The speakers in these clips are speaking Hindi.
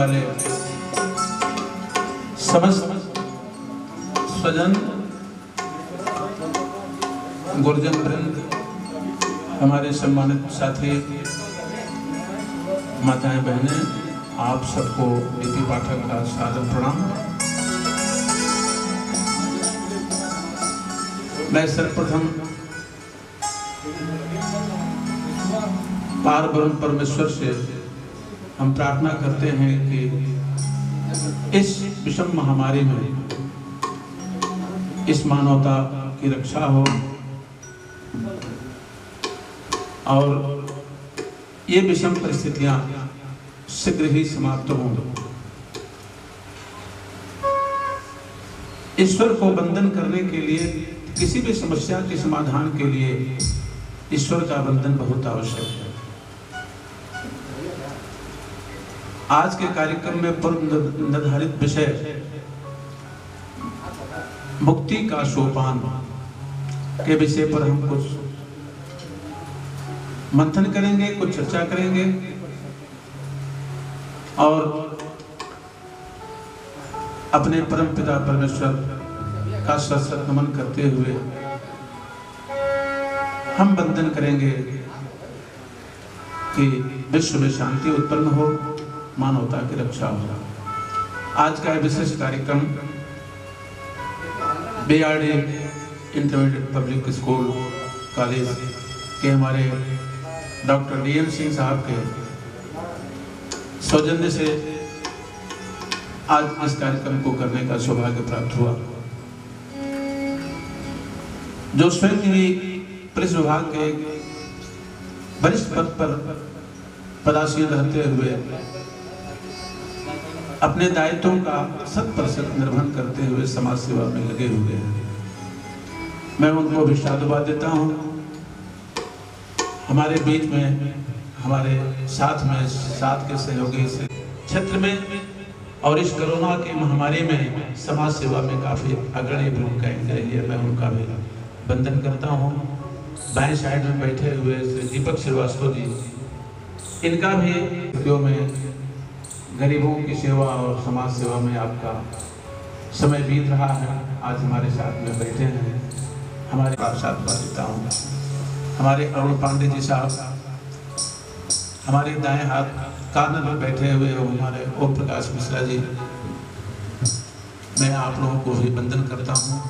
वाले समस्त स्वजन, गुरुजन वृंद, हमारे सम्मानित साथी, माताएं बहनें, आप सबको नीति पाठक का सादर प्रणाम। मैं सर्वप्रथम पार ब्रह्म परमेश्वर से हम प्रार्थना करते हैं कि इस विषम महामारी में इस मानवता की रक्षा हो और ये विषम परिस्थितियां शीघ्र ही समाप्त हों। ईश्वर को वंदन करने के लिए, किसी भी समस्या के समाधान के लिए ईश्वर का वंदन बहुत आवश्यक है। आज के कार्यक्रम में पूर्व निर्धारित विषय मुक्ति का सोपान के विषय पर हम कुछ मंथन करेंगे, कुछ चर्चा करेंगे और अपने परम पिता परमेश्वर का सत नमन करते हुए हम वंदन करेंगे कि विश्व में शांति उत्पन्न हो, मानवता की रक्षा हो। आज का विशेष कार्यक्रम BRD intermediate public school college के हमारे डॉक्टर डीएम सिंह साहब के सौजन्य से आज इस कार्यक्रम को करने का सौभाग्य प्राप्त हुआ। जो स्वयं ही पुलिस विभाग के वरिष्ठ पद पर पदासीन रहते हुए अपने दायित्वों का 100% निर्वहन करते हुए समाज सेवा में लगे हुए हैं। मैं उनको भी साधुवाद देता हूँ। हमारे बीच में, हमारे साथ के सहयोगी इस क्षेत्र में और इस कोरोना की महामारी में समाज सेवा में काफी अग्रणी भूमिका रही है। मैं उनका भी वंदन करता हूँ। बाएं साइड में बैठे हुए श्री दीपक श्रीवास्तव जी, इनका भी में गरीबों की सेवा और समाज सेवा में आपका समय बीत रहा है। आज हमारे साथ में बैठे हैं, हमारे साथ देता हूँ। हमारे अरुण पांडे जी साहब, हमारे दाएं हाथ कार्नर में बैठे हुए हमारे ओम प्रकाश मिश्रा जी, मैं आप लोगों को भी वंदन करता हूँ।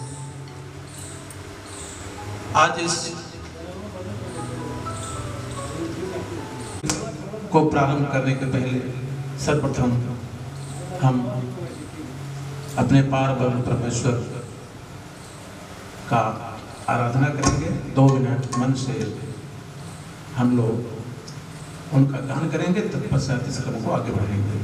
आज इस को प्रारंभ करने के पहले सर्वप्रथम हम अपने पार ब्रह्म परमेश्वर का आराधना करेंगे। 2 मिनट मन से हम लोग उनका गान करेंगे, तत्पश्चात इस क्रम को आगे बढ़ेंगे।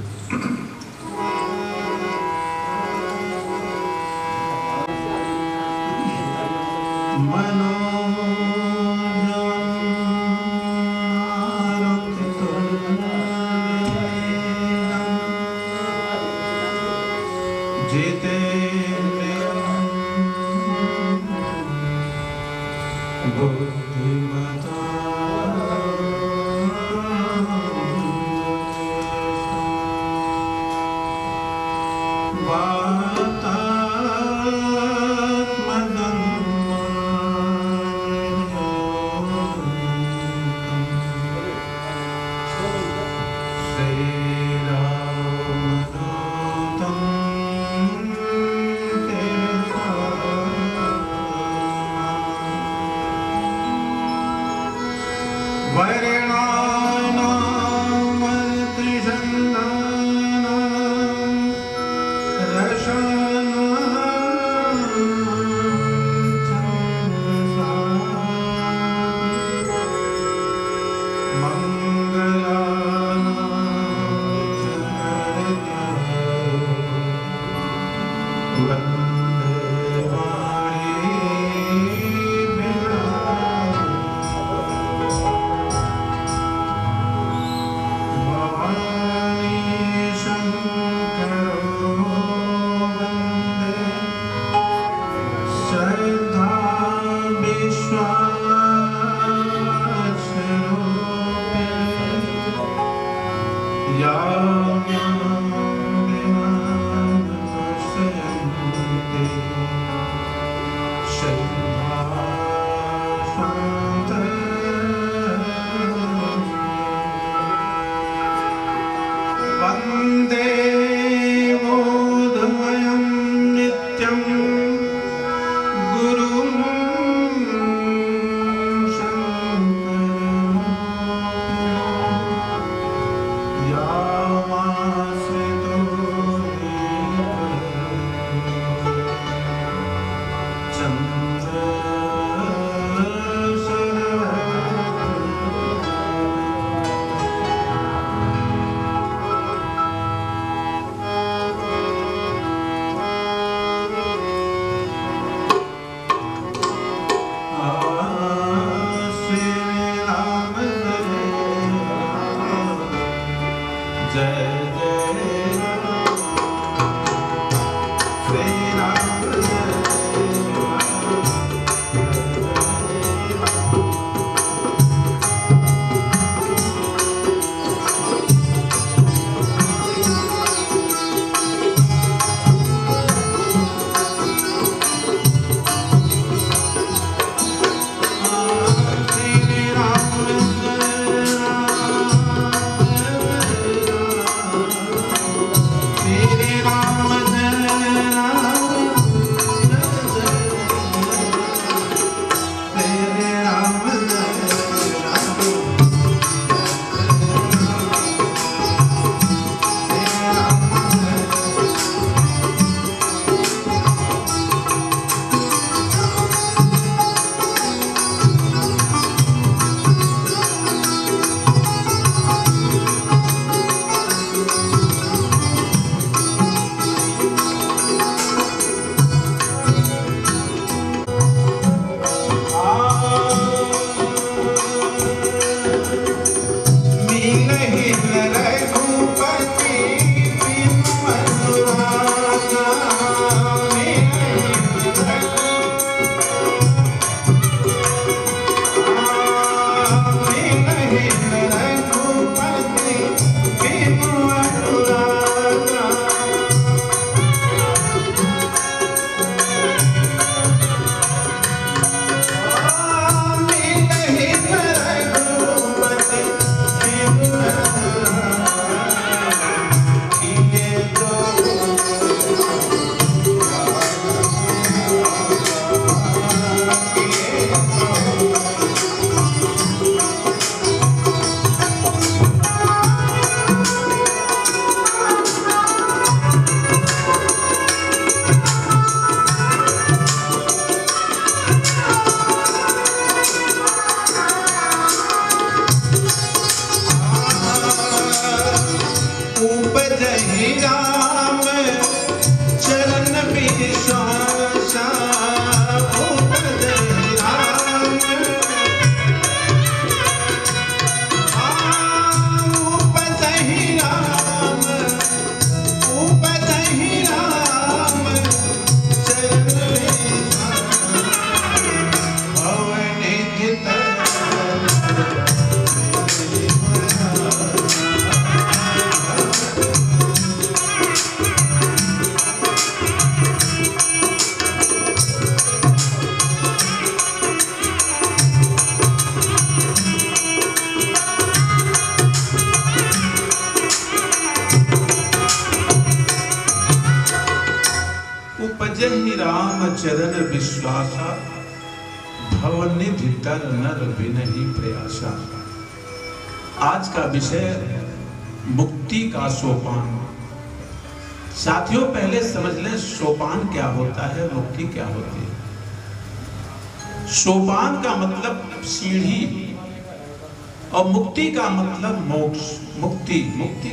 Yeah. चरण विश्वासा, भवनिधि तर नर विनहि प्रयासा। आज का विषय मुक्ति का सोपान। साथियों, पहले समझ लें सोपान क्या होता है, मुक्ति क्या होती है। सोपान का मतलब सीढ़ी और मुक्ति का मतलब मोक्ष। मुक्ति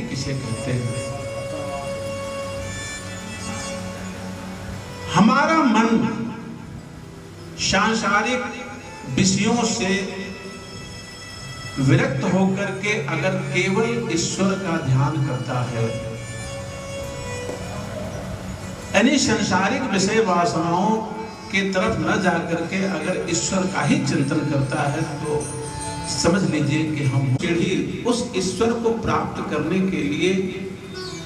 किसे कहते हैं? हमारा मन सांसारिक विषयों से विरक्त होकर के अगर केवल ईश्वर का ध्यान करता है, यानी सांसारिक विषय वासनाओं की तरफ न जाकर के अगर ईश्वर का ही चिंतन करता है, तो समझ लीजिए कि हम सीढ़ी उस ईश्वर को प्राप्त करने के लिए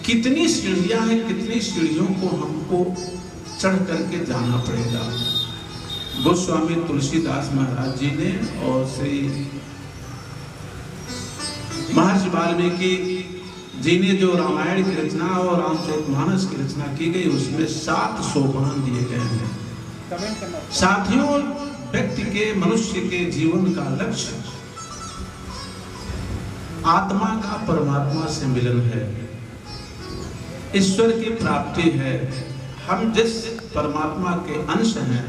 कितनी सीढ़ियां हैं, कितनी सीढ़ियों को हमको चढ़ करके जाना पड़ेगा। गोस्वामी तुलसीदास महाराज जी ने और श्री महर्षि वाल्मीकि जी ने जो रामायण की रचना और रामचरितमानस की रचना की गई, उसमें 7 सोपान दिए गए हैं। साथियों, व्यक्ति के, मनुष्य के जीवन का लक्ष्य आत्मा का परमात्मा से मिलन है, ईश्वर की प्राप्ति है। हम जिस परमात्मा के अंश हैं,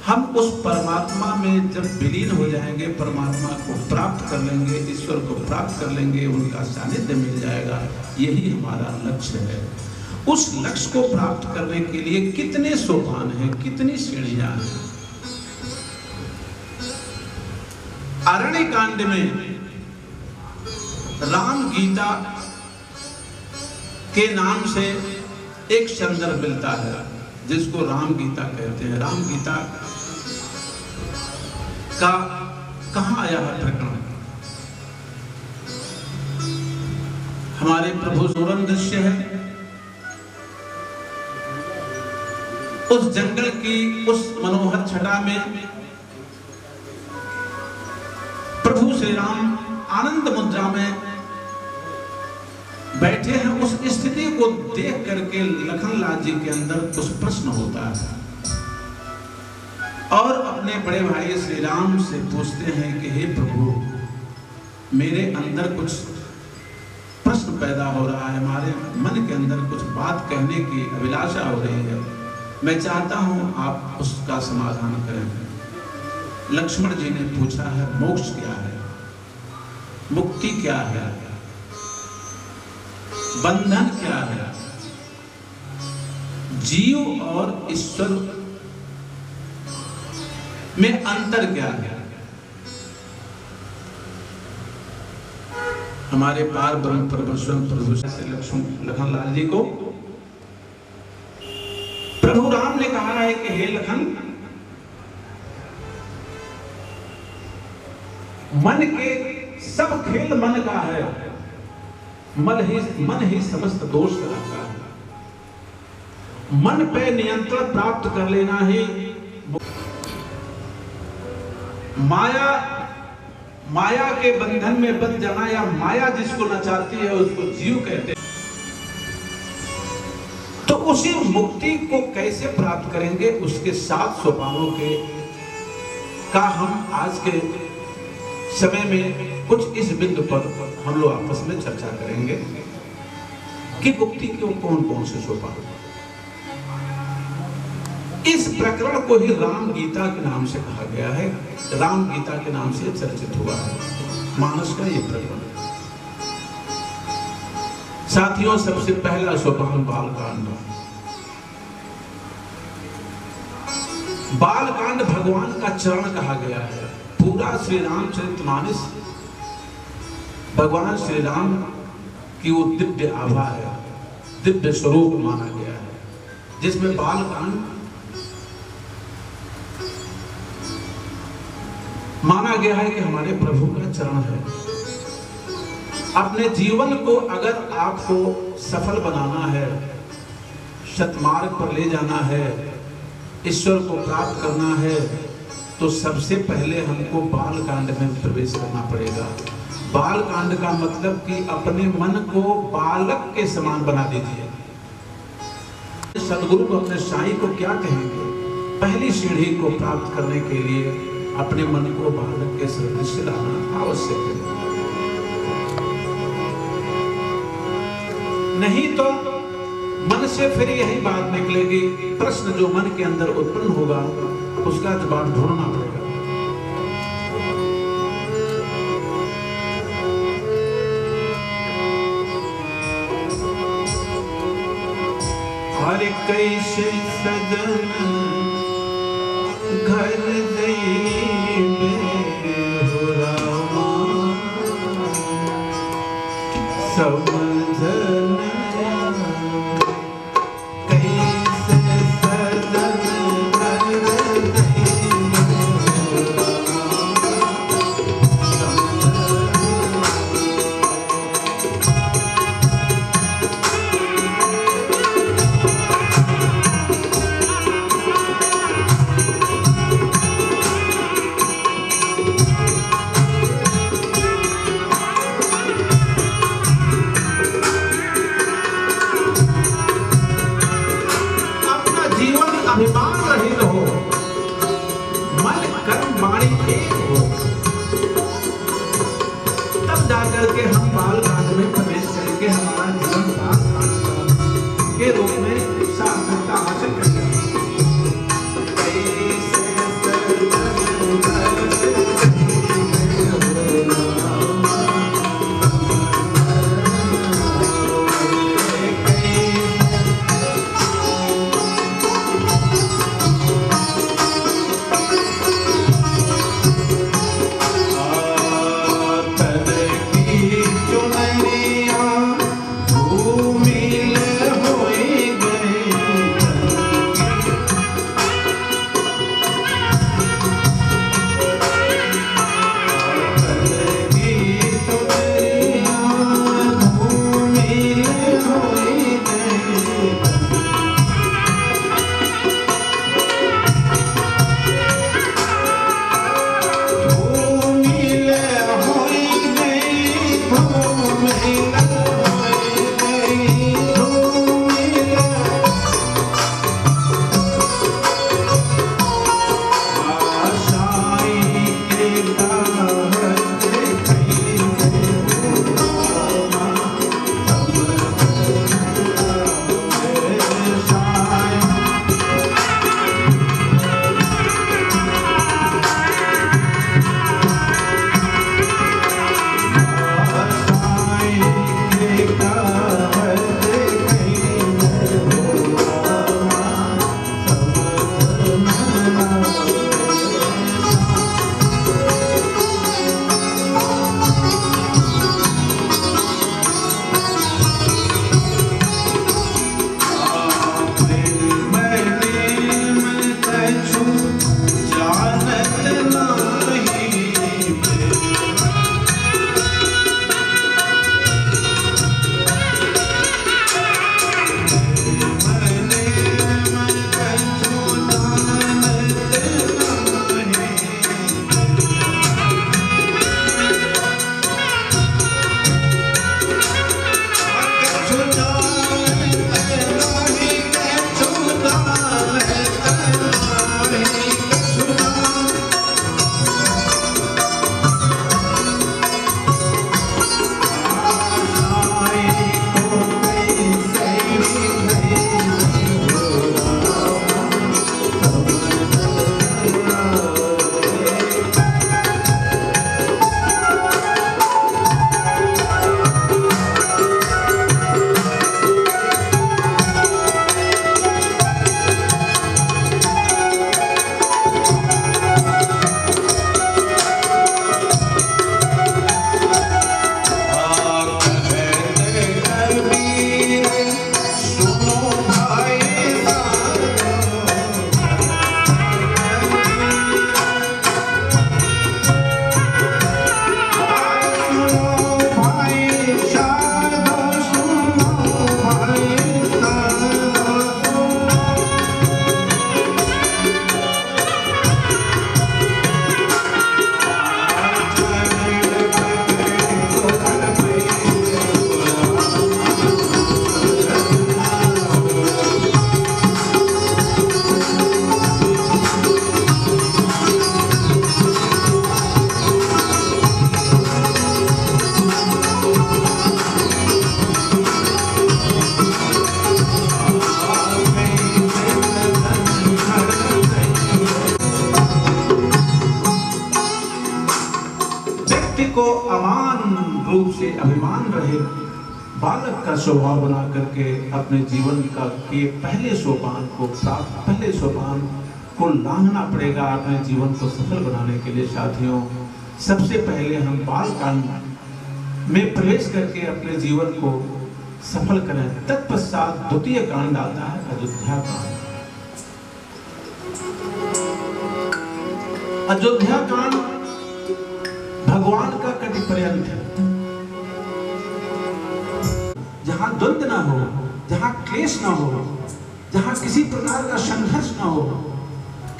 हम उस परमात्मा में जब विलीन हो जाएंगे, परमात्मा को प्राप्त कर लेंगे, ईश्वर को प्राप्त कर लेंगे, उनका सानिध्य मिल जाएगा। यही हमारा लक्ष्य है। उस लक्ष्य को प्राप्त करने के लिए कितने सोपान हैं, कितनी सीढ़ियां हैं। अरण्य कांड में राम गीता के नाम से एक संदर्भ मिलता है, जिसको राम गीता कहते हैं। राम गीता का कहां आया है प्रकरण? हमारे प्रभु सूरन दृश्य है। उस जंगल की उस मनोहर छटा में प्रभु श्री राम आनंद मुद्रा में बैठे हैं। उस स्थिति को देख करके लखनलाल जी के अंदर कुछ प्रश्न होता है और अपने बड़े भाई श्री राम से पूछते हैं कि हे प्रभु, मेरे अंदर कुछ प्रश्न पैदा हो रहा है, हमारे मन के अंदर कुछ बात कहने की अभिलाषा हो रही है, मैं चाहता हूं आप उसका समाधान करें। लक्ष्मण जी ने पूछा है, मोक्ष क्या है, मुक्ति क्या है, बंधन क्या है, जीव और ईश्वर में अंतर क्या है? हमारे पार ब्रह्म परमेश्वर प्रभु से लखनलाल जी को प्रभु राम ने कहा है कि हे लखन, मन के सब खेल मन का है, मन ही समस्त दोष कराता है। मन पे नियंत्रण प्राप्त कर लेना ही माया के बंधन में बंध जाना, या माया जिसको नचाती है उसको जीव कहते हैं। तो उसी मुक्ति को कैसे प्राप्त करेंगे, उसके 7 सोपानों के का हम आज के समय में कुछ इस बिंदु पर हम लोग आपस में चर्चा करेंगे कि मुक्ति के कौन कौन से सोपान। इस प्रकरण को ही राम गीता के नाम से कहा गया है, राम गीता के नाम से चर्चित हुआ है मानस का ये प्रकरण। साथियों, सबसे पहला सोपान बालकांड। बालकांड भगवान का चरण कहा गया है। पूरा श्री रामचरितमानस भगवान श्री राम की वो दिव्य आभा है, दिव्य स्वरूप माना गया है, जिसमें बालकांड माना गया है कि हमारे प्रभु का चरण है। अपने जीवन को अगर आपको सफल बनाना है, सतमार्ग पर ले जाना है, ईश्वर को प्राप्त करना है, तो सबसे पहले हमको बालकांड में प्रवेश करना पड़ेगा। बालकांड का मतलब कि अपने मन को बालक के समान बना दीजिए। सदगुरु को, अपने साईं को क्या कहेंगे? पहली सीढ़ी को प्राप्त करने के लिए अपने मन को बालक के सदृश लाना आवश्यक है। नहीं तो मन से फिर यही बात निकलेगी, प्रश्न जो मन के अंदर उत्पन्न होगा उसका जवाब ढूंढना पड़ेगा। और कैसे सजन घर में हो रामा समझन, कैसे सजन घर में हो अभिमान रहित हो, मन कर्म वाणी एक हो, तब जाकर के हम बाल कांड में प्रवेश करेंगे, हमारा जीवन दास के रूप में सार्थकता हासिल करेंगे। रूप से अभिमान रहे, बालक का स्वभाव बना करके अपने जीवन का के पहले सोपान को लांघना पड़ेगा अपने जीवन को सफल बनाने के लिए। साथियों, सबसे पहले हम बाल कांड में प्रवेश करके अपने जीवन को सफल करें। तत्पश्चात द्वितीय कांड आता है अयोध्या कांड। अयोध्या कांड भगवान का कटि पर्यंत है, जहां द्वंद्व ना हो, जहां क्लेश ना हो, जहां किसी प्रकार का संघर्ष ना हो,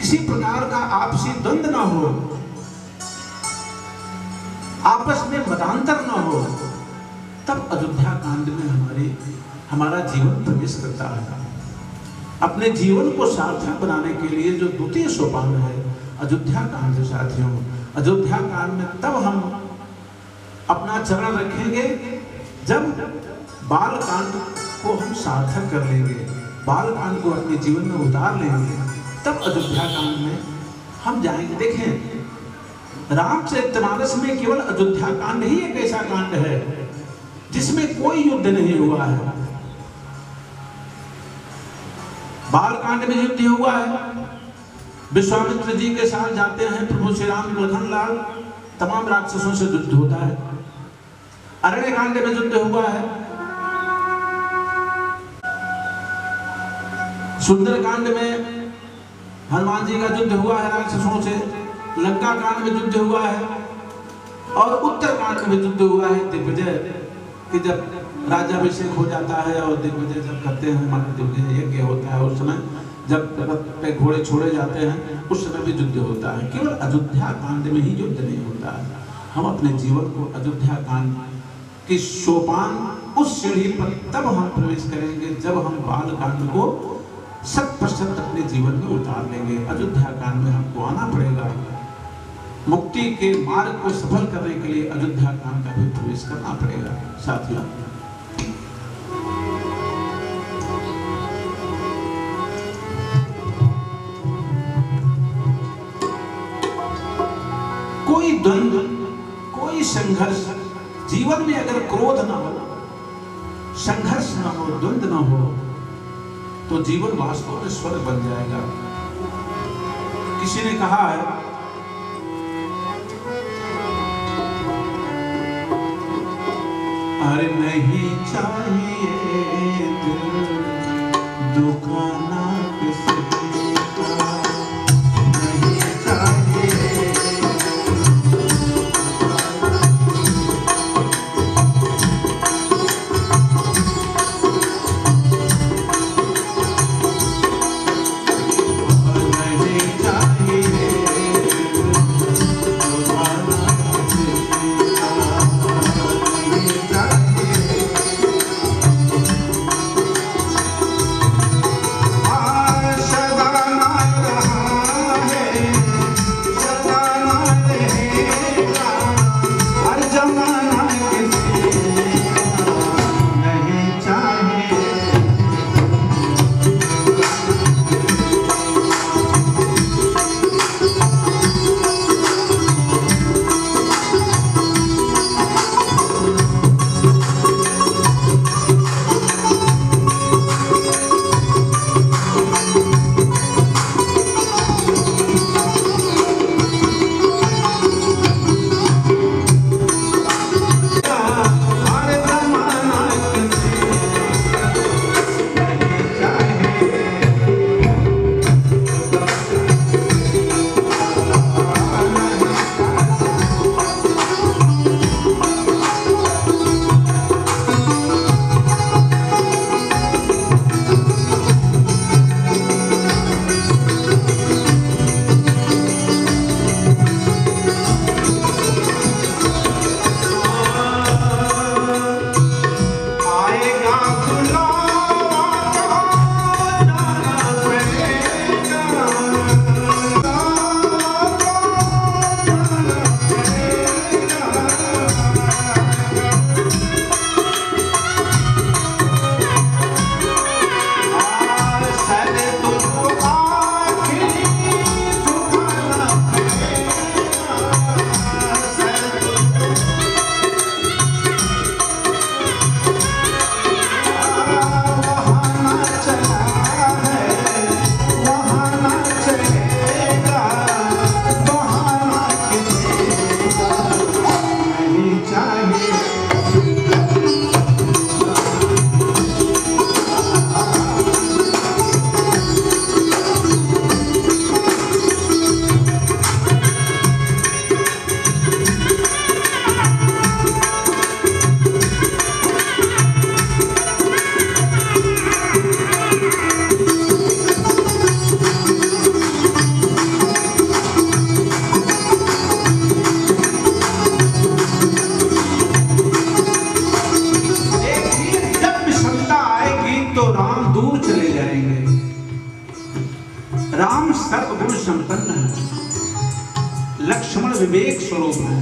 किसी प्रकार का आपसी द्वंद्व ना हो, आपस में मतांतर ना हो, तब अयोध्या कांड में हमारा जीवन प्रवेश करता है। अपने जीवन को सार्थक बनाने के लिए जो द्वितीय सोपान है अयोध्या कांड है। साथियों, अयोध्या कांड में तब हम अपना चरण रखेंगे जब बाल कांड को हम सार्थक कर लेंगे, बाल कांड को अपने जीवन में उतार लेंगे, तब अयोध्या कांड में हम जाएंगे। देखें, रामचरितमानस में केवल अयोध्या कांड ही एक ऐसा कांड है जिसमें कोई युद्ध नहीं हुआ है। बाल कांड में युद्ध हुआ है, विश्वामित्र जी के साथ जाते हैं प्रभु श्री राम लखनलाल, तमाम राक्षसों से युद्ध होता है। अरण्य कांड में युद्ध हुआ है, सुंदर कांड में हनुमान जी का युद्ध हुआ है राक्षसों से, लंका कांड में युद्ध हुआ है, और उत्तर कांड में युद्ध हुआ है दिग्विजय कि जब राज्याभिषेक हो जाता है और दिग्विजय जब करते हैं, मान दिग्विजय यज्ञ होता है, उस समय जब रथ पे घोड़े छोड़े जाते हैं उस समय भी युद्ध होता है। केवल अयोध्या कांड में ही युद्ध नहीं होता है। हम अपने जीवन को अयोध्या कांड की सोपान उस सीढ़ी पर तब हम प्रवेश करेंगे जब हम बाल कांड को 100% अपने जीवन में उतार लेंगे। अयोध्या कांड में हमको आना पड़ेगा। मुक्ति के मार्ग को सफल करने के लिए अयोध्या कांड का भी प्रवेश करना पड़ेगा। साथियों, कोई द्वंद्व, कोई संघर्ष जीवन में अगर क्रोध ना हो, संघर्ष ना हो, द्वंद्व ना हो, तो जीवन वास्तव में स्वर्ग बन जाएगा। किसी ने कहा है, अरे नहीं चाहिए दुखाना किसी का, नहीं चाहिए आशा प्रसन्न है, लक्ष्मण विवेक स्वरूप है,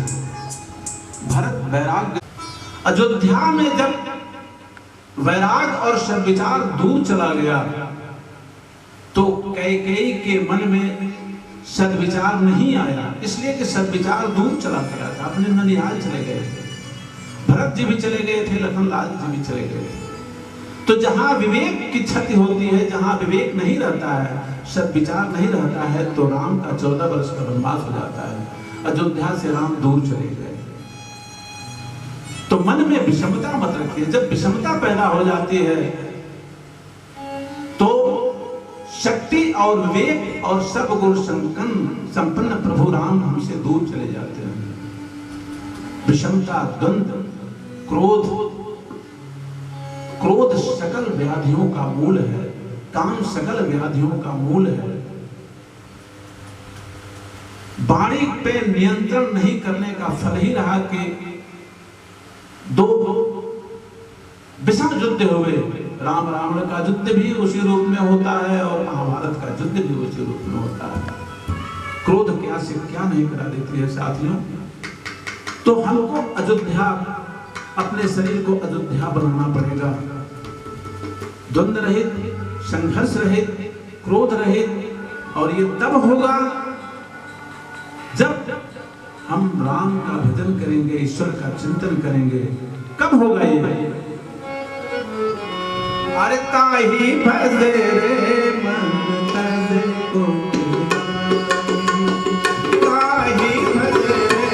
भरत वैराग्य। अयोध्या में जब वैराग और सद्विचार दूर चला गया तो कैकेयी के मन में सद्विचार नहीं आया, इसलिए कि सद्विचार दूर चला गया था, अपने ननिहाल चले गए थे, भरत जी भी चले गए थे, लखनलाल जी भी चले गए थे। तो जहां विवेक की क्षति होती है, जहां विवेक नहीं रहता है, सद्विचार नहीं रहता है, तो राम का 14 वर्ष का वनवास हो जाता है। अयोध्या से राम दूर चले गए। तो मन में विषमता मत रखिए। जब विषमता पैदा हो जाती है तो शक्ति और विवेक और सर्वगुण संपन्न प्रभु राम हमसे दूर चले जाते हैं। विषमता, द्वंद्व, क्रोध सकल व्याधियों का मूल है, काम सकल व्याधियों का मूल है। वाणी पे नियंत्रण नहीं करने का फल ही रहा कि दो विषम युद्ध हुए। राम रावण का युद्ध भी उसी रूप में होता है और महाभारत का युद्ध भी उसी रूप में होता है। क्रोध क्या से क्या नहीं करा देती है साथियों। तो हमको अयोध्या, अपने शरीर को अयोध्या बनाना पड़ेगा, द्वंद्व रहित, संघर्ष रहित, क्रोध रहित। और ये तब होगा जब हम राम का भजन करेंगे, ईश्वर का चिंतन करेंगे। कब होगा ये? अरे ताही भजे रे मन तज को, ताही भजे रे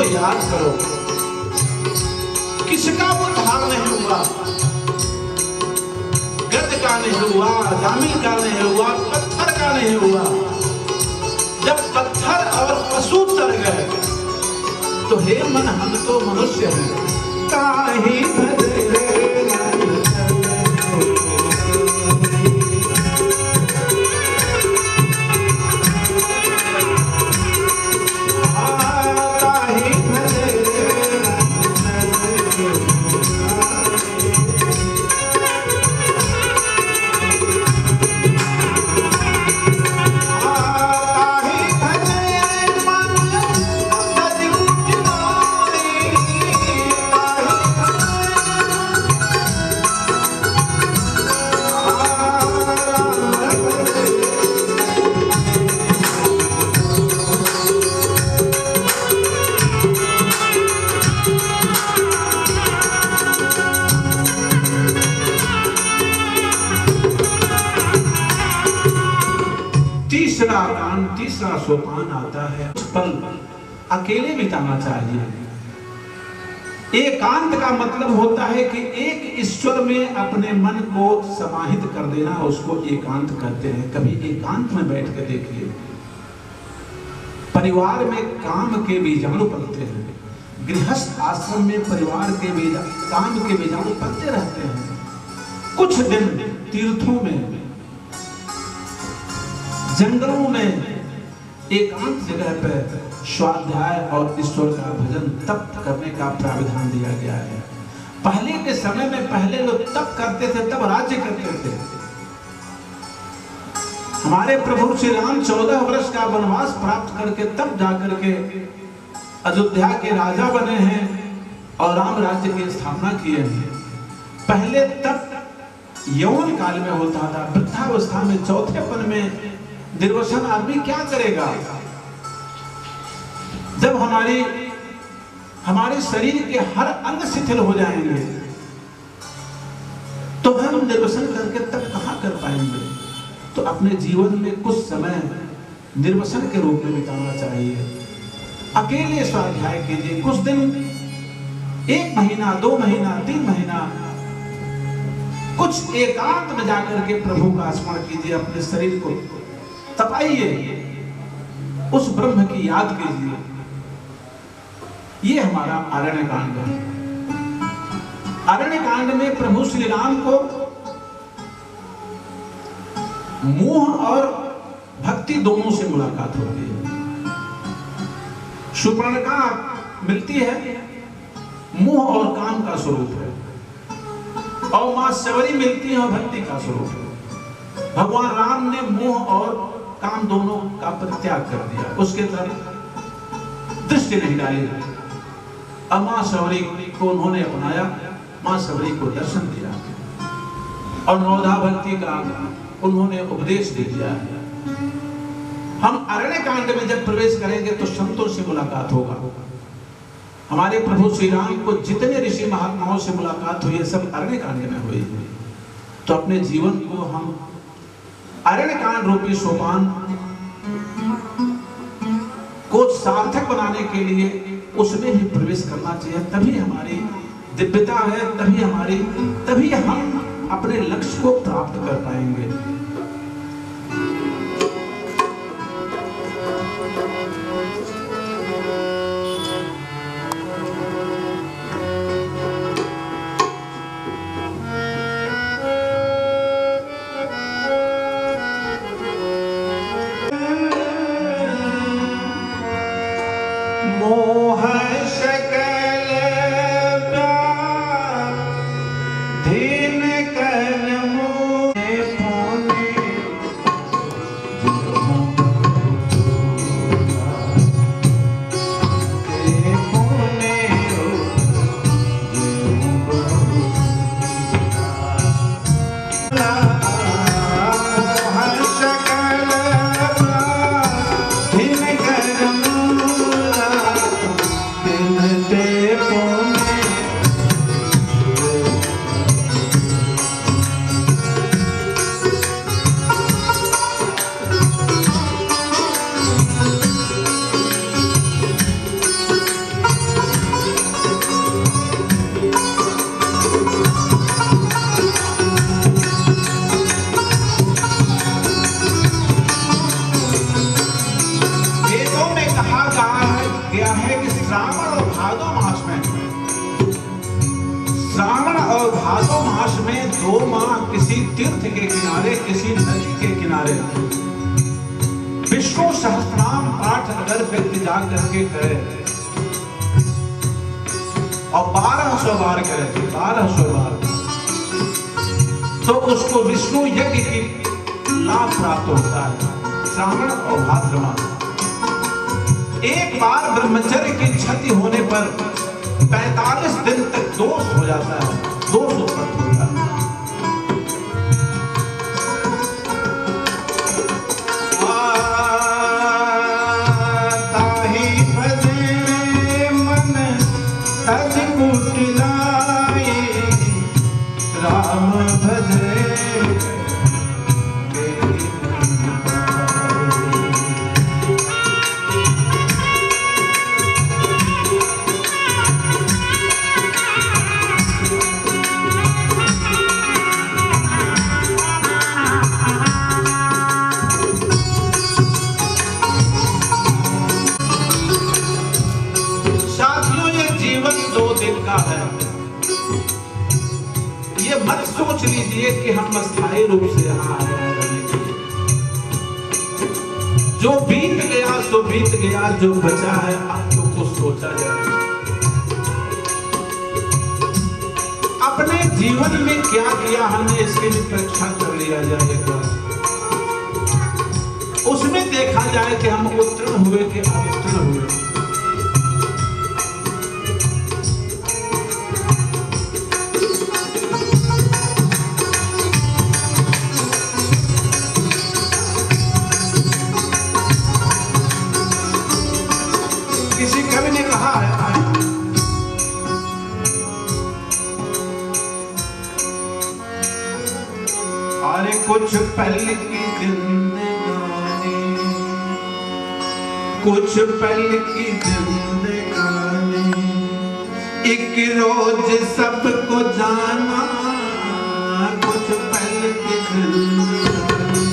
याद करो। किसका उद्धार नहीं हुआ, गद का नहीं हुआ, जामिल का नहीं हुआ, पत्थर का नहीं हुआ। जब पत्थर और पशु तर गए तो हे मन, हम तो मनुष्य हैं, काहे भजे रे मन तीसरा सोपान आता है। उस पल अकेले बिताना चाहिए। एकांत का मतलब होता है कि एक ईश्वर में अपने मन को समाहित कर देना, उसको एकांत कहते हैं। कभी एकांत में बैठ के देखिए। परिवार में काम के बीजाणु पलते हैं, गृहस्थ आश्रम में परिवार के काम के बीजाणु पलते रहते हैं। कुछ दिन तीर्थों में, जंगलों में, एकांत जगह पर स्वाध्याय और ईश्वर का भजन, तप करने का प्राविधान दिया गया है। पहले के समय में पहले लोग तप करते थे, तब राज्य करते थे। हमारे प्रभु श्री राम 14 वर्ष का वनवास प्राप्त करके तब जाकर के अयोध्या के राजा बने हैं और राम राज्य की स्थापना किए हैं। पहले तप यौवन काल में होता था, वृद्धावस्था में, चौथेपन में निर्वसन आदमी क्या करेगा? जब हमारे शरीर के हर अंग शिथिल हो जाएंगे तो हम निर्वसन करके तब कहां कर पाएंगे? तो अपने जीवन में कुछ समय निर्वसन के रूप में बिताना चाहिए। अकेले स्वाध्याय कीजिए कुछ दिन, 1 महीना, 2 महीना, 3 महीना, कुछ एकांत में जाकर के प्रभु का स्मरण कीजिए, अपने शरीर को तपाइए, उस ब्रह्म की याद कीजिए। ये हमारा अरण्य कांड है। अरण्य कांड में प्रभु श्री राम को मोह और भक्ति दोनों से मुलाकात होती है। शूर्पणखा मिलती है, मोह और काम का स्वरूप है, और मां शबरी मिलती है और भक्ति का स्वरूप है। भगवान राम ने मोह और काम दोनों का परित्याग कर दिया, उसके तरफ दृष्टि नहीं डाली। अब मां शबरी को उन्होंने अपनाया, मां शबरी को दर्शन दिया और नवधा भक्ति का उन्होंने उपदेश दे दिया है। हम अरण्य कांड में जब प्रवेश करेंगे तो संतों से मुलाकात होगा। हमारे प्रभु श्री राम को जितने ऋषि महात्माओं से मुलाकात हुई है सब अरण्य कांड में हुई है। तो अपने जीवन को हम अरण्य कांड रूपी सोपान को सार्थक बनाने के लिए उसमें भी प्रवेश करना चाहिए। तभी हमारी दिव्यता है, तभी हम अपने लक्ष्य को प्राप्त कर पाएंगे। मोह सकल दीन कर मोहे पाने भादो मास में 2 माह किसी तीर्थ के किनारे, किसी नदी के किनारे विष्णु सहस्रनाम पाठ अगर व्यक्ति जा करके करे और 1200 बार करे, 1200 बार, तो उसको विष्णु यज्ञ की लाभ प्राप्त होता है। श्रावण और भाद्र मास, एक बार ब्रह्मचर्य की क्षति होने पर 45 दिन तक दोष हो जाता है, दोष उत्पन्न होता है। ताहि भजे मन तज कुटिलाई राम भजे है। ये मत सोच लीजिए कि हम अस्थायी रूप से यहाँ आए हैं। जो बीत गया सो बीत गया, जो बचा है अब तो कुछ सोचा जाए। अपने जीवन में क्या किया हमने, इसके लिए परीक्षा कर लिया जाएगा। उसमें देखा जाए कि हम उत्तीर्ण हुए कि अवतीर्ण हुए। कुछ कुछ पल की जिंदगानी, कुछ पल की जिंदगानी, एक रोज सबको जाना, कुछ पल की जिंदगानी,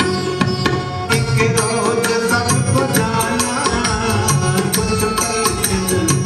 एक रोज सबको जाना, कुछ पल की जिंदगानी।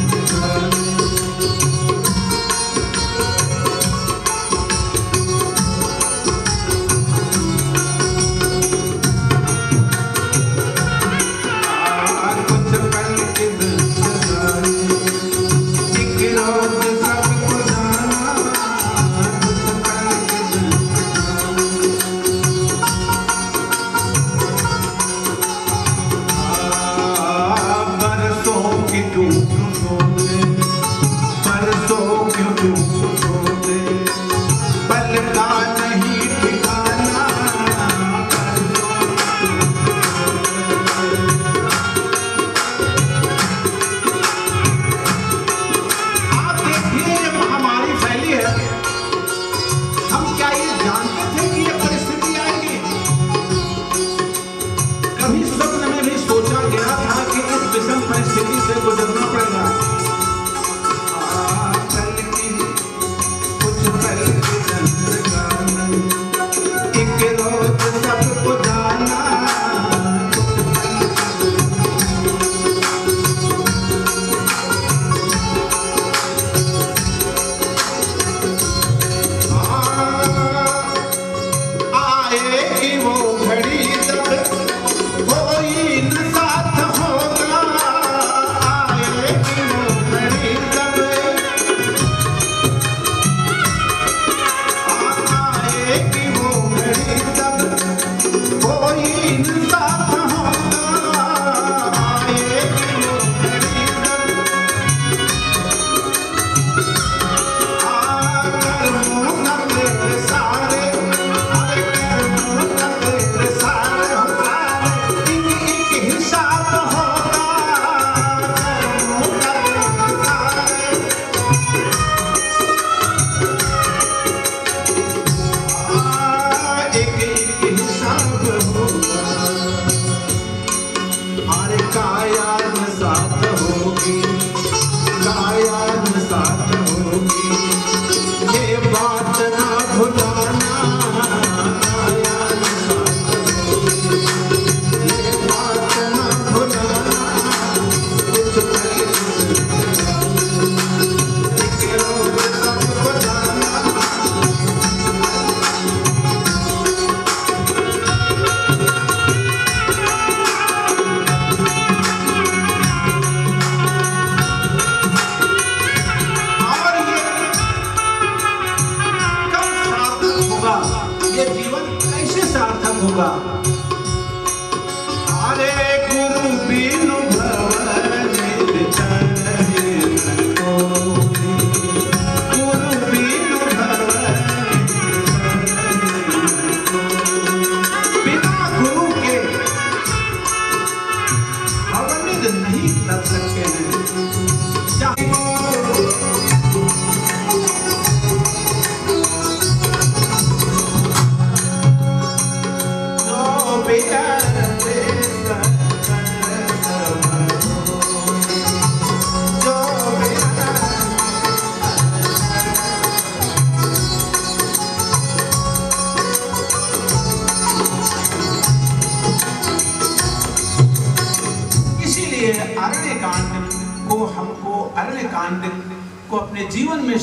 परिस्थिति से गुजरना पड़ेगा। कुछ पल की जिंदगानी, एक रोज सबको जाना, कुछ पल आएगी वो घड़ी जब कोई न साथ होगा, आएगी वो घड़ी जब, आएगी वो घड़ी जब कोई न साथ होगा, आएगी वो घड़ी जब, कर्मों का तेरे सारे, कर्मों का तेरे सारे हो सारे, एक हिसाब होगा, कर्मों का तेरे सारे, एक हिसाब होगा। अरे काया न साथ होगी, काया न साथ होगी, ये बात ना भुलाना, काया न साथ होगी, ये बात ना भुलाना, कुछ पल की जिंदगानी, एक रोज सबको जाना। और ये कब सार्थक होगा, ये जीवन कैसे सार्थक होगा? अरे गुरु बिनु भवन चले न कोई, गुरु बिनु भवन चले न कोई, बिना गुरु के अवनित नहीं कर सकते हैं। चाहे जो बेटा तेरा जो बेटा इसीलिए अरण्यकांड को हमको अरण्यकांड को अपने जीवन में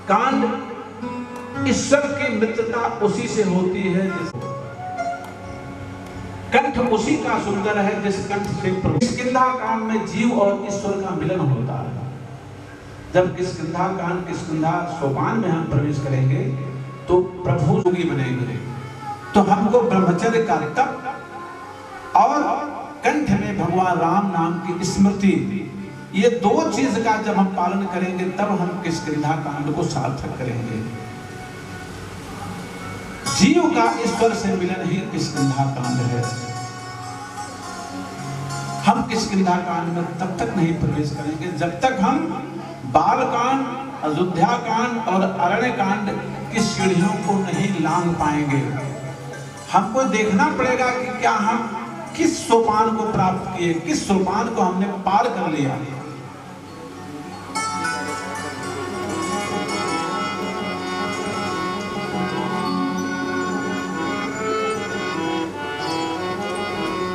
कांड ईश्वर की मित्रता उसी से होती है, जिस कंठ उसी का सुंदर है जिस कंठ से प्रभु। किष्किंधा कांड में जीव और ईश्वर का मिलन होता है। जब किष्किंधा कांड किष्किंधा सोपान में हम प्रवेश करेंगे तो प्रभु योगी बनेंगे, तो हमको ब्रह्मचर्य का तप और कंठ में भगवान राम नाम की स्मृति, ये दो चीज का जब हम पालन करेंगे तब हम किष्किंधा कांड को सार्थक करेंगे। जीव का ईश्वर से मिलन ही किष्किंधा कांड है। हम किष्किंधा कांड में तब तक नहीं प्रवेश करेंगे जब तक हम बाल कांड, अयोध्या कांड और अरण्य कांड की सीढ़ियों को नहीं लांघ पाएंगे। हमको देखना पड़ेगा कि क्या हम किस सोपान को प्राप्त किए, किस सोपान को हमने पार कर लिया।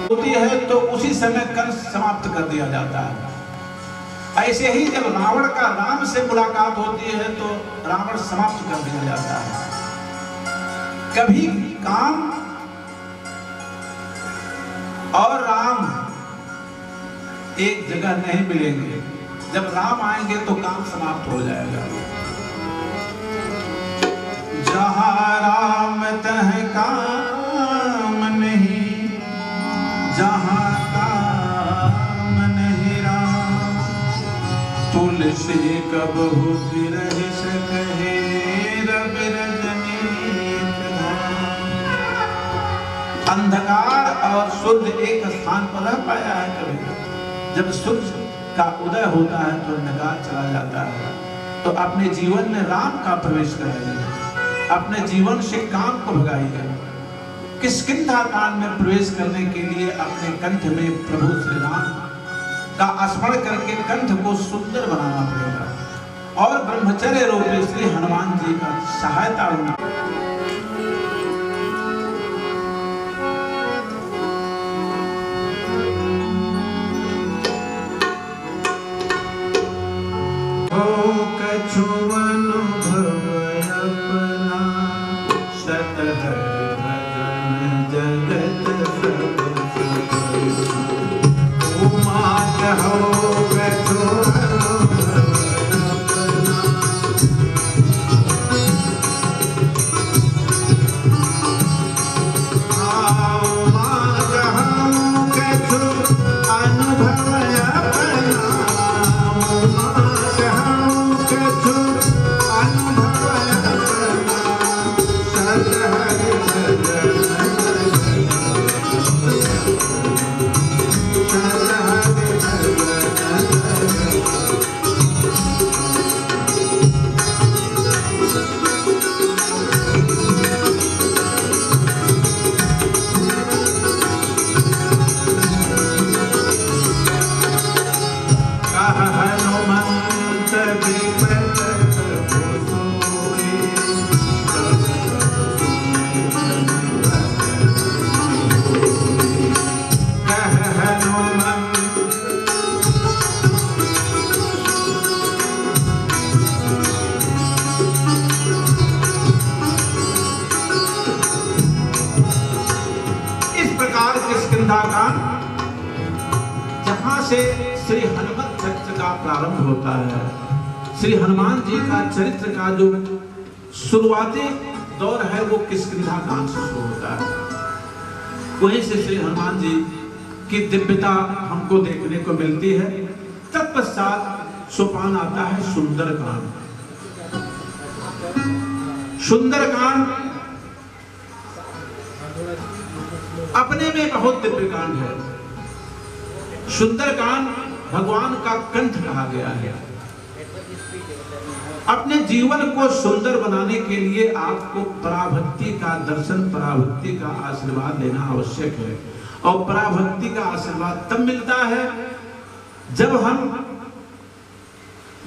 होती है तो उसी समय कंस समाप्त कर दिया जाता है। ऐसे ही जब रावण का राम से मुलाकात होती है तो रावण समाप्त कर दिया जाता है। कभी काम और राम एक जगह नहीं मिलेंगे। जब राम आएंगे तो काम समाप्त हो जाएगा। जहाँ राम तह काम नहीं, जहाँ काम नहीं राम, तुलसी कबहु बिरहि सकहि रवि रजनी प्रधान। अंधकार और सूर्य एक स्थान पर रह पाया है कभी? जब सूर्य का उदय होता है तो अंधकार चला जाता है। तो अपने जीवन में राम का प्रवेश कराइए, अपने जीवन से काम को भगाइए। किष्किंधा कांड में प्रवेश करने के लिए अपने कंठ में प्रभु श्री राम का स्मरण करके कंठ को सुंदर बनाना पड़ेगा और ब्रह्मचर्य रूपी श्री हनुमान जी का सहायता होना। कछु अनुभव अपना सतहर जगत उमा कहो कछु जहां से श्री हनुमत चरित्र का प्रारंभ होता है। श्री हनुमान जी का चरित्र का जो शुरुआती दौर है वो किष्किंधा कांड से शुरू होता है। वहीं से श्री हनुमान जी की दिव्यता हमको देखने को मिलती है। तत्पश्चात सोपान आता है सुंदरकांड। सुंदरकांड अपने में बहुत दिव्य कांड है। सुंदरकांड भगवान का कंठ कहा गया है। अपने जीवन को सुंदर बनाने के लिए आपको पराभक्ति का दर्शन, पराभक्ति का आशीर्वाद लेना आवश्यक है। और पराभक्ति का आशीर्वाद तब मिलता है जब हम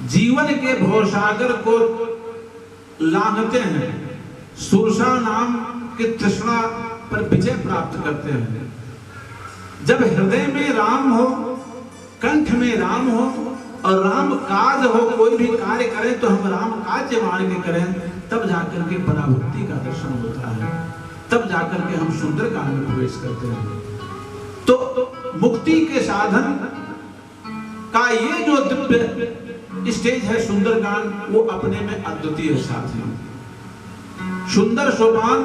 जीवन के भवसागर को लांघते हैं, सुरसा नाम की तृष्णा पर विजय प्राप्त करते हैं। जब हृदय में राम हो, कंठ में राम हो और राम काज हो, कोई भी कार्य करें तो हम राम काज मान के करें, तब जाकर के पराभक्ति का दर्शन होता है। तब जाकर के हम सुंदरकांड में प्रवेश करते हैं। तो मुक्ति के साधन का ये जो दिव्य स्टेज है सुंदरकांड, वो अपने में अद्वितीय साथी। सुंदर सोपान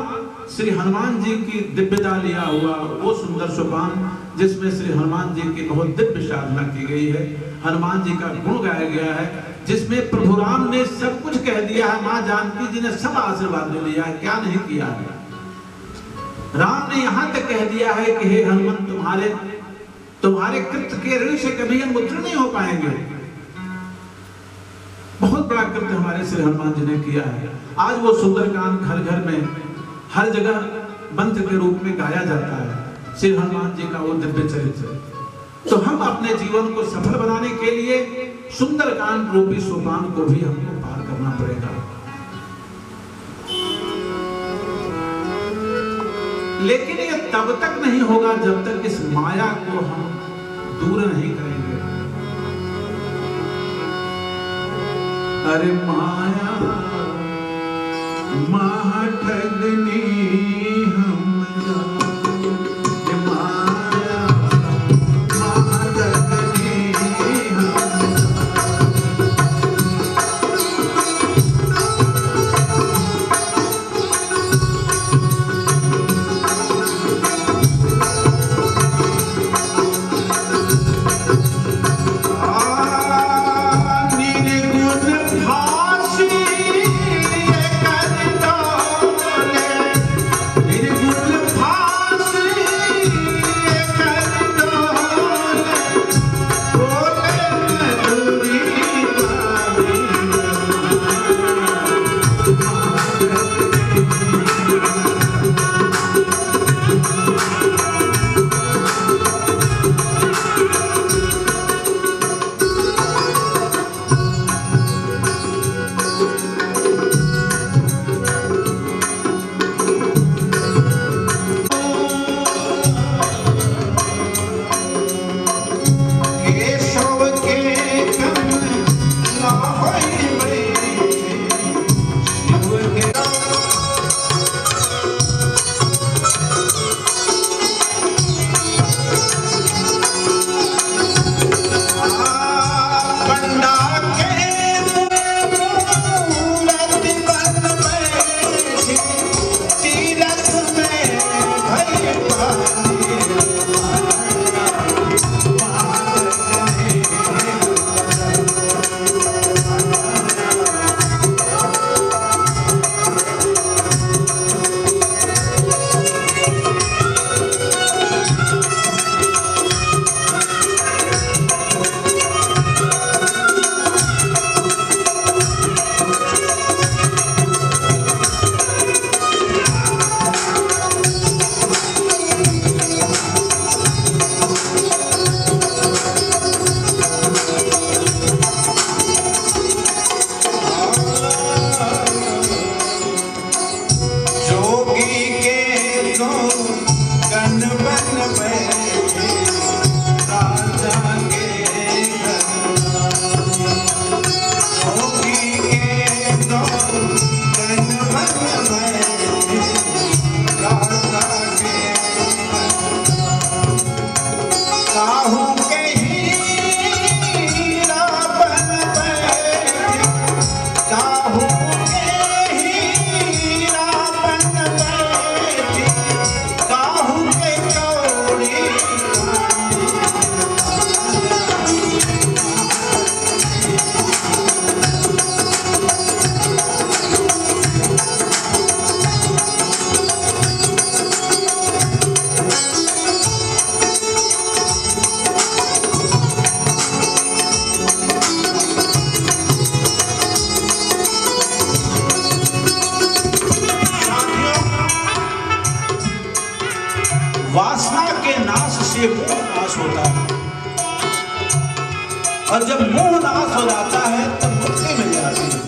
श्री हनुमान जी की दिव्यता लिया हुआ वो सुंदर सोपान जिसमें श्री हनुमान जी की बहुत दिव्य साधना की गई है। हनुमान जी का गुण गाया गया है, जिसमें प्रभु राम ने सब कुछ कह दिया है। मां जानकी जी ने सब आशीर्वाद ले लिया है, क्या नहीं किया है। राम ने यहां तक कह दिया है कि हे हनुमान, तुम्हारे कृत्य के ऋण से कभी हम उत्तीर्ण नहीं हो पाएंगे। बहुत बड़ा कृत्य हमारे श्री हनुमान जी ने किया है। आज वो सुंदरकांड घर घर में हर जगह मंत्र के रूप में गाया जाता है, श्री हनुमान जी का वो दिव्य चरित्र। तो हम अपने जीवन को सफल बनाने के लिए सुंदरकांड रूपी सोपान को भी हमको पार करना पड़ेगा। लेकिन ये तब तक नहीं होगा जब तक इस माया को हम दूर नहीं करेंगे। अरे माया ठगनी हम जाने, माया ठगनी हम और जब मोह नाश हो जाता है तब मुक्ति मिल जाती है।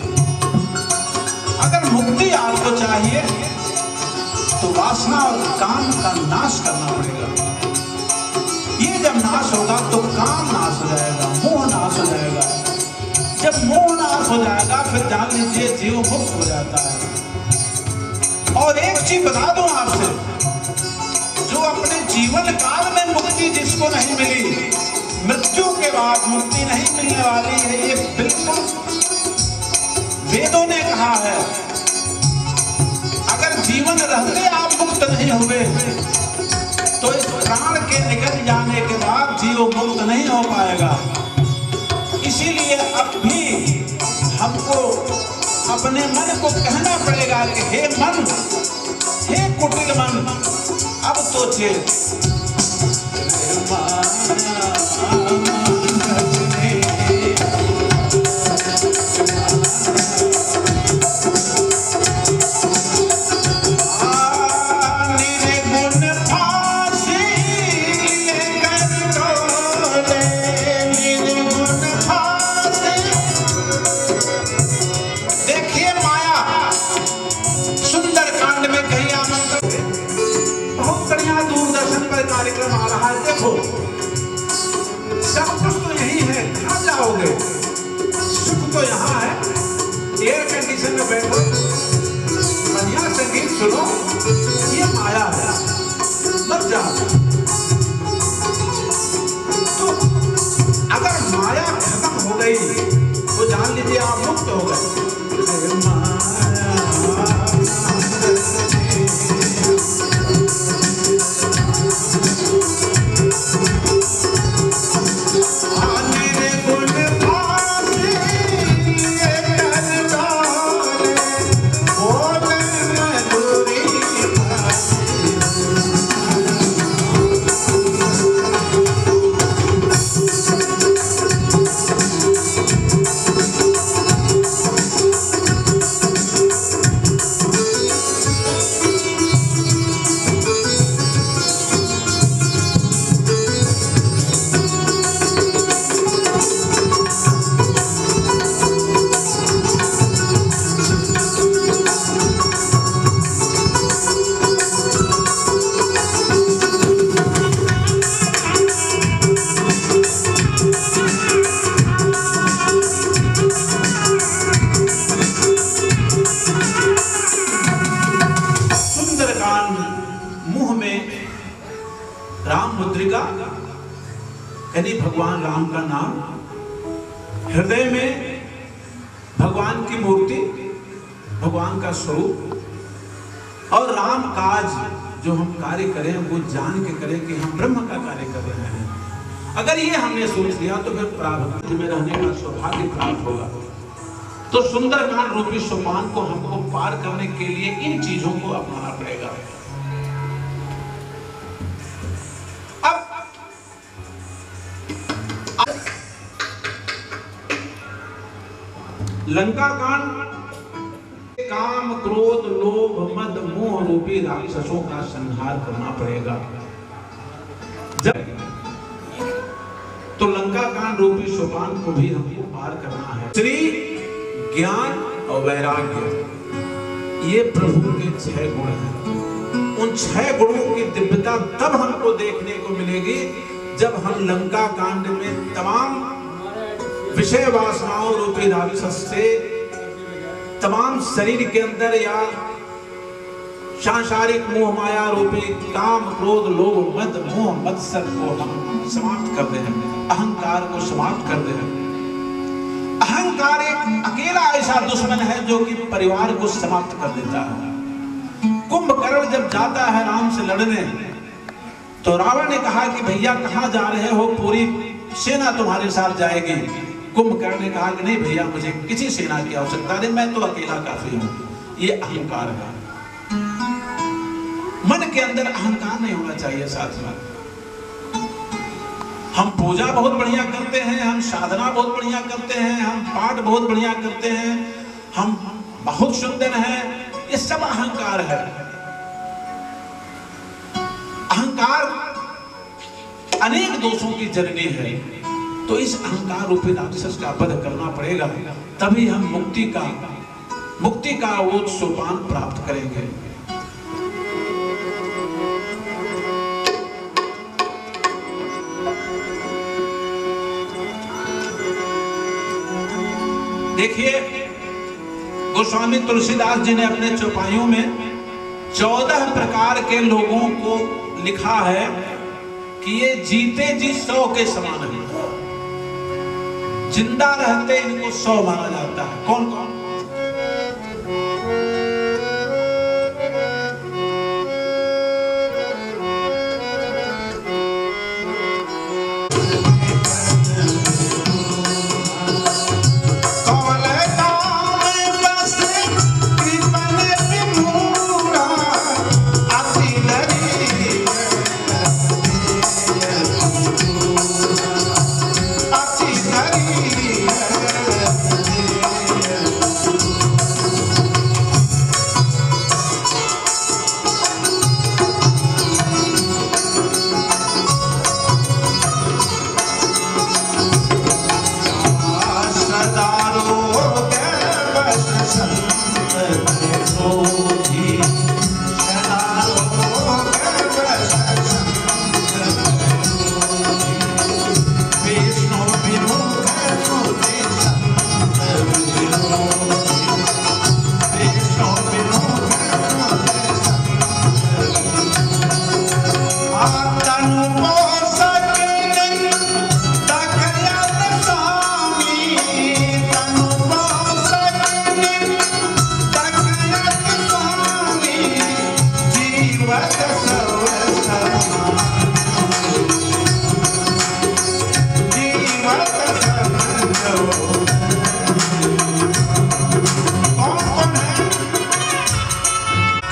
अगर मुक्ति आपको चाहिए तो वासना और काम का नाश करना पड़ेगा। ये जब नाश होगा तो काम नाश हो जाएगा, मोह नाश हो जाएगा। जब मोह नाश हो जाएगा फिर जान लीजिए जीव मुक्त हो जाता है। और एक चीज बता दूं आपसे, जो अपने जीवन काल में मुक्ति जिसको नहीं मिली, मृत्यु के बाद मुक्ति नहीं मिलने वाली है, ये बिल्कुल वेदों ने कहा है। अगर जीवन रहते आप मुक्त नहीं हुए तो इस प्राण के निकल जाने के बाद जीव मुक्त नहीं हो पाएगा। इसीलिए अब भी हमको अपने मन को कहना पड़ेगा कि हे मन, हे कुटिल मन, अब तो चेत। देखो सब कुछ तो यही है, कहाँ जाओगे? सुख तो यहाँ है, एयर कंडीशन में बैठो, बढ़िया संगीत सुनो, ये माया है, मत जाओ। तो अगर माया खत्म हो गई तो जान लीजिए आप मुक्त हो गए। यानी भगवान राम का नाम, हृदय में भगवान की मूर्ति, भगवान का स्वरूप, और राम काज जो हम कार्य करें वो जान के करें कि हम ब्रह्म का कार्य कर रहे हैं। अगर ये हमने सोच लिया तो फिर प्रारब्ध में रहने का सौभाग्य प्राप्त होगा। तो सुंदरकांड रूपी सोपान को हमको पार करने के लिए इन चीजों को अपनाना पड़ेगा। लंका कांड, काम क्रोध लोभ मद मोह रूपी राक्षसों का संहार करना पड़ेगा। जब तो लंका कांड रूपी सोपान को भी हमको पार करना है। श्री ज्ञान और वैराग्य, ये प्रभु के 6 गुण हैं। उन 6 गुणों की दिव्यता तब हमको देखने को मिलेगी जब हम लंका कांड में तमाम विषय वासनाओं रूपी राक्षस से, तमाम शरीर के अंदर या सांसारिक मोह माया रूपी काम क्रोध लोभ मद मोह मत्सर को हम समाप्त कर दे, अहंकार को समाप्त कर दे। अहंकार एक अकेला ऐसा दुश्मन है जो कि परिवार को समाप्त कर देता है। कुंभकर्ण जब जाता है राम से लड़ने तो रावण ने कहा कि भैया कहां जा रहे हो, पूरी सेना तुम्हारे साथ जाएगी। कुंभकर्ण ने कहा कि नहीं भैया, मुझे किसी सेना की आवश्यकता नहीं, मैं तो अकेला काफी हूं। ये अहंकार है। मन के अंदर अहंकार नहीं होना चाहिए। साथियों, हम पूजा बहुत बढ़िया करते हैं, हम साधना बहुत बढ़िया करते हैं, हम पाठ बहुत बढ़िया करते हैं, हम बहुत सुंदर हैं, ये सब अहंकार है। अहंकार अनेक दोषों की जननी है। तो इस अहंकार रूपी राक्षस का वध करना पड़ेगा, तभी हम मुक्ति का वो सोपान प्राप्त करेंगे। देखिए, गोस्वामी तुलसीदास जी ने अपने चौपाइयों में 14 प्रकार के लोगों को लिखा है कि ये जीते जी 100 के समान है। जिंदा रहते इनको 100 माना जाता है। कौन कौन?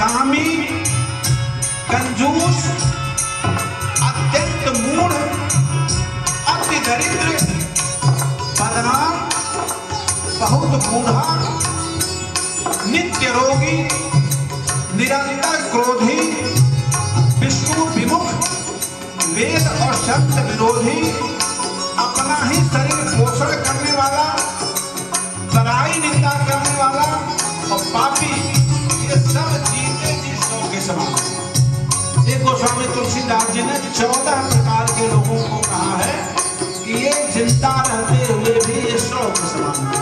कामी, कंजूस, अत्यंत मूढ़, अति दरिद्र, बदनाम, बहुत बूढ़ा, नित्य रोगी, निरंतर क्रोधी, विष्णु विमुख, वेद और शब्द विरोधी, अपना ही शरीर पोषण करने वाला, पराई निंदा करने वाला और पापी, ये सब जीते जी सौ के समान। ये गोस्वामी तुलसीदास जी ने 14 प्रकार के लोगों को कहा है कि ये जिंदा रहते हुए भी ये सौ के समान है।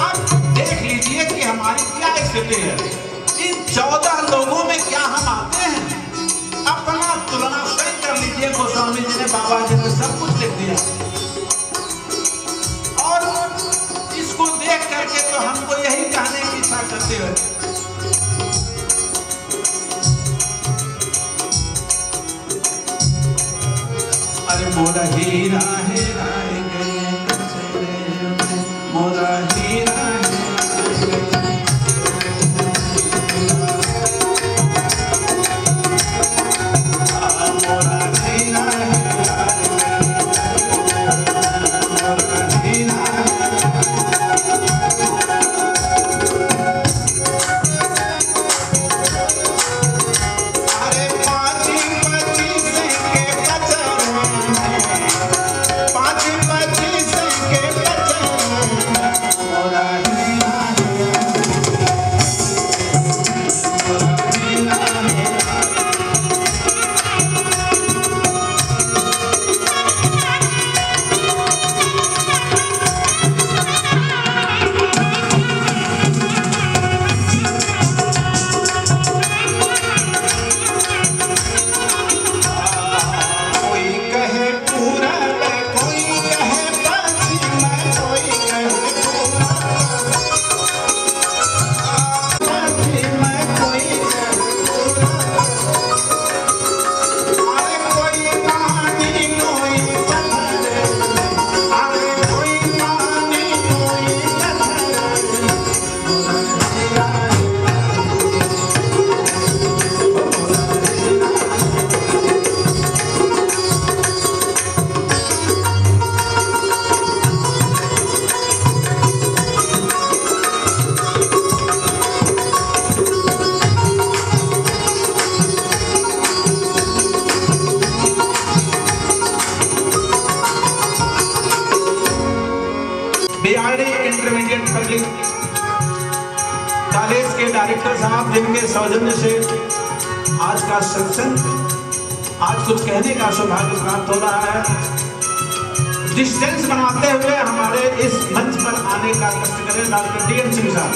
अब देख लीजिए कि हमारी क्या स्थिति है। इन 14 लोगों में क्या हम आते हैं? अपना तुलना सही कर लीजिए। गोस्वामी जी ने, बाबा जी ने सब कुछ लिख दिया और इसको देख करके तो हमको यही कहने की इच्छा करते हैं, अरे मोरा हीरा हेरा गए मोरा हीरा इंटरमीडिएट पब्लिक कॉलेज के डायरेक्टर साहब, जिनके सौजन्य से आज का सत्संग, आज कुछ कहने का सौभाग्य प्राप्त हो रहा है। डिस्टेंस बनाते हुए हमारे इस मंच पर आने का कष्ट करें डॉक्टर डी एन सिंह साहब।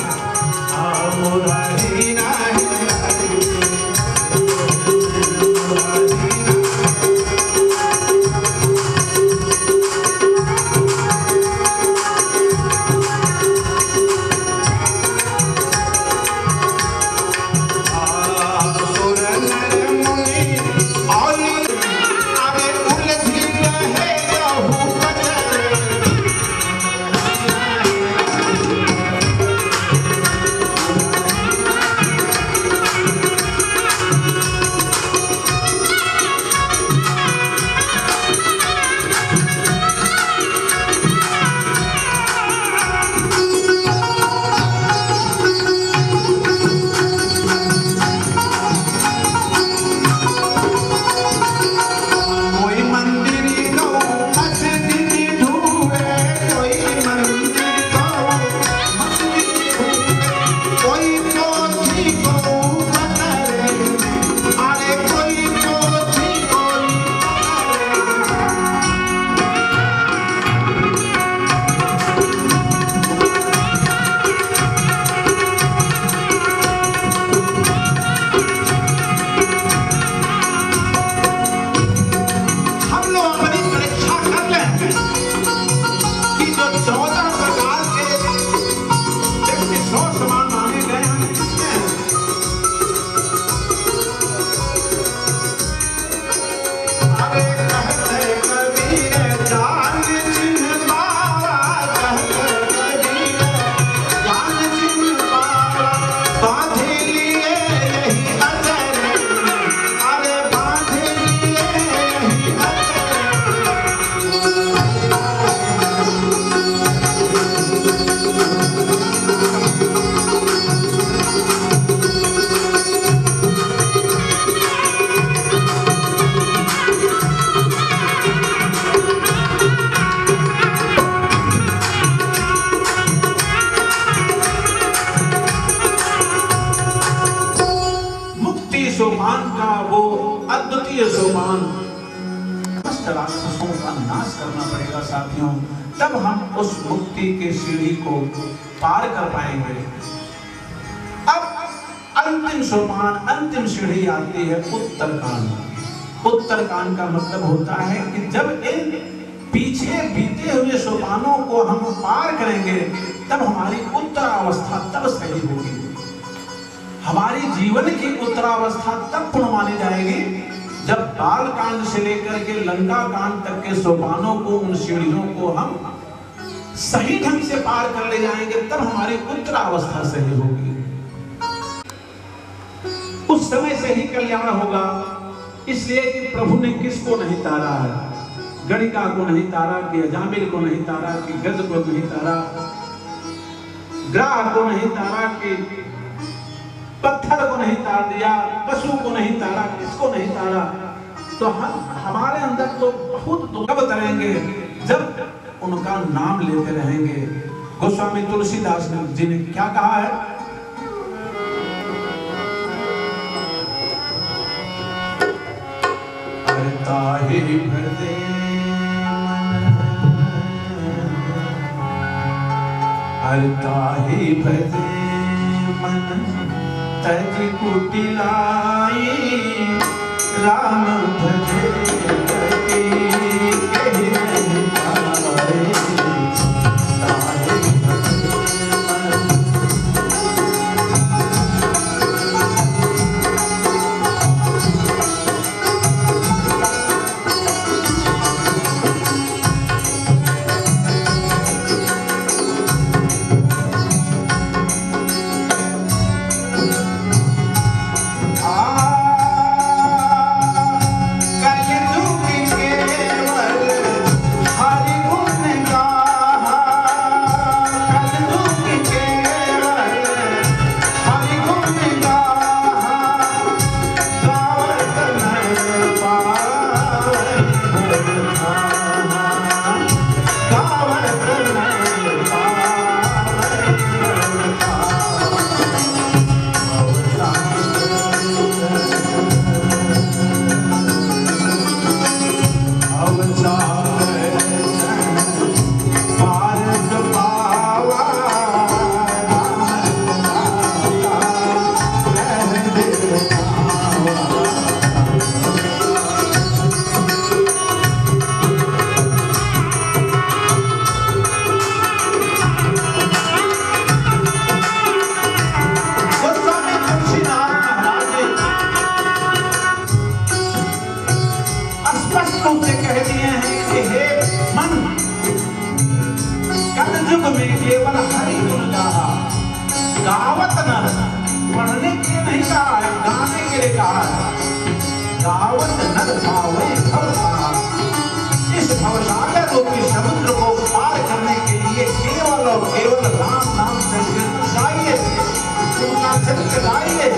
सोपान का वो अद्वितीय सोपान, समस्त राक्षसों का नाश करना पड़ेगा साथियों, तब हम उस मुक्ति के सीढ़ी को पार कर पाएंगे। अब अंतिम सोपान, अंतिम सीढ़ी आती है उत्तरकांड। उत्तरकांड का मतलब होता है कि जब इन पीछे बीते हुए सोपानों को हम पार करेंगे तब हमारी उत्तरावस्था तब सही होगी। हमारी जीवन की उत्तरावस्था तब पूर्ण मानी जाएगी जब बाल कांड से लेकर के लंका कांड तक के सोपानों को, उन सीढ़ियों को हम सही ढंग से पार कर ले जाएंगे, तब हमारी उत्तरावस्था सही होगी। उस समय से ही कल्याण होगा। इसलिए कि प्रभु ने किसको नहीं तारा है, गणिका को नहीं तारा, कि अजामिल को नहीं तारा, कि गज को नहीं तारा, ग्राह को नहीं तारा, कि पत्थर को नहीं तार दिया, पशु को नहीं तारा, किसको नहीं तारा। तो हम हमारे अंदर तो बहुत कब तरेंगे जब उनका नाम लेते रहेंगे। गोस्वामी तुलसीदास जी ने क्या कहा है, ताहि भजे मन, ताहि भजे मन, तज कुटिलाई, राम भजे कटी कहि नहीं पाए, ताहि भजे मन। गावत नर, पढ़ने के लिए नहीं कहा है, गाने के लिए कहा है। गावत नर पावे भव पार, इस भवसागर रूपी समुद्र को पार करने के लिए केवल और केवल राम नाम संकीर्तन गाइए, उनका चरित्र गाइए।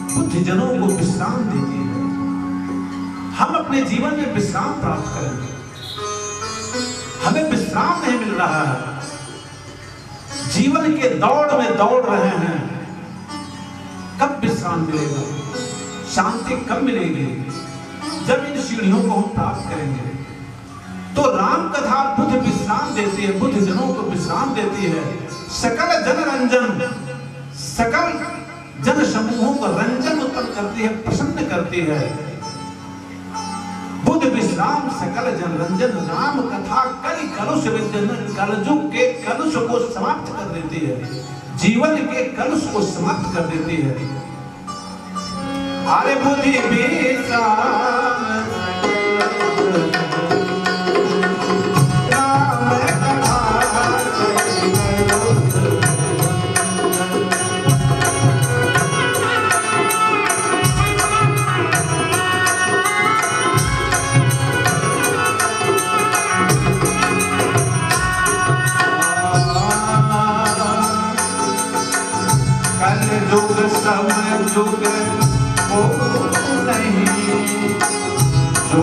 बुद्धि जनों को विश्राम देती है। हम अपने जीवन में विश्राम प्राप्त करेंगे। हमें विश्राम नहीं मिल रहा है, जीवन के दौड़ में दौड़ रहे हैं। कब विश्राम मिलेगा, शांति कब मिलेगी? जब इन सीढ़ियों को हम प्राप्त करेंगे। तो राम कथा बुद्ध विश्राम देती है, बुद्ध जनों को विश्राम देती है। सकल जन रंजन, सकल जन समूहों को रंजन उत्पन्न करती है, प्रसन्न करती है। बुद्ध विश्राम सकल जन रंजन, राम कथा कल कलुष विंजन, कलयुग के कलुष को समाप्त कर देती है, जीवन के कलुष को समाप्त कर देती है। अरे बुद्धि विश्राम सुख हो नहीं, जो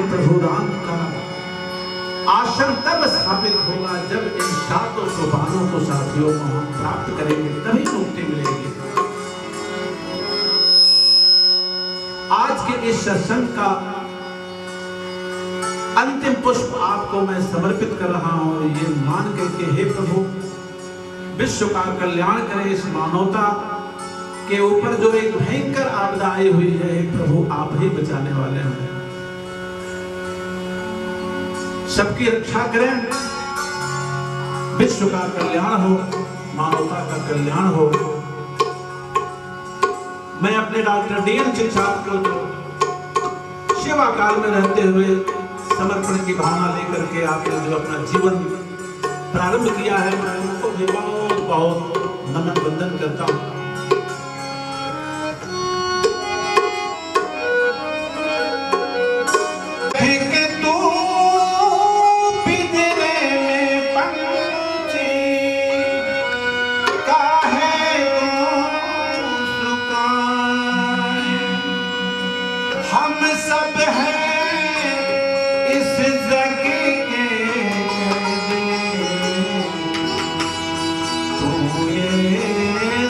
प्रभु राम का आश्रम तब स्थापित होगा जब इन सातों सोपानों को साथियों को हम प्राप्त करेंगे, तभी मुक्ति मिलेगी। आज के इस सत्संग का अंतिम पुष्प आपको मैं समर्पित कर रहा हूं, ये मान के कि हे प्रभु विश्व का कल्याण करे, इस मानवता के ऊपर जो एक भयंकर आपदा आई हुई है, हे प्रभु आप ही बचाने वाले हैं। सबकी रक्षा करें, विश्व का कल्याण हो, मानवता का कल्याण हो। मैं अपने डॉक्टर डी.एन. सिंह साहब को सेवा काल में रहते हुए समर्पण की भावना लेकर के आपने जो अपना जीवन प्रारंभ किया है, मैं उनको भी बहुत बहुत नमन वंदन करता हूँ। हम सब हैं इस जग के, तू ये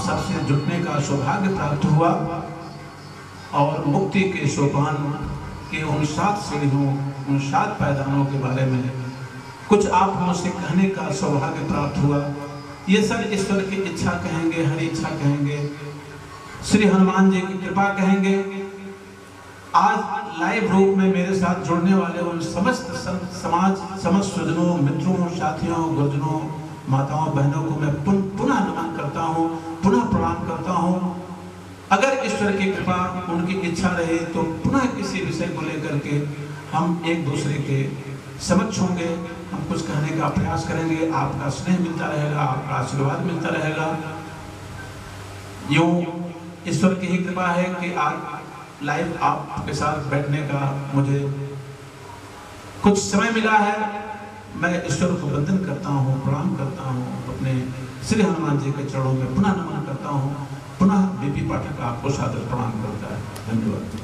सबसे जुटने का सौभाग्य प्राप्त हुआ और मुक्ति के सोपान के उन 7 सीढ़ियों, उन 7 पायदानों के बारे में कुछ आप मुझसे कहने का सौभाग्य प्राप्त हुआ। ये सब ईश्वर की इच्छा कहेंगे, हरि इच्छा कहेंगे, श्री हनुमान जी की कृपा कहेंगे। आज लाइव रूप में मेरे साथ जुड़ने वाले उन समस्त समाज, समस्त स्वजनों, मित्रों, साथियों, गुरुजनों, माताओं, बहनों को मैं पुनः नमन करता हूँ, पुनः प्रणाम करता हूँ। अगर ईश्वर की कृपा, उनकी इच्छा रहे तो पुनः किसी विषय को लेकर के हम एक दूसरे के समक्ष होंगे, हम कुछ कहने का प्रयास करेंगे। आपका स्नेह मिलता रहेगा, आपका आशीर्वाद मिलता रहेगा। यूं ईश्वर की ही कृपा है कि आज लाइव आपके साथ बैठने का मुझे कुछ समय मिला है। मैं ईश्वर को वंदन करता हूँ, प्रणाम करता हूँ, अपने श्री हनुमान जी के चरणों में पुनः नमन करता हूँ। पुनः बीपी पाठक आपको सादर प्रणाम करता है। धन्यवाद।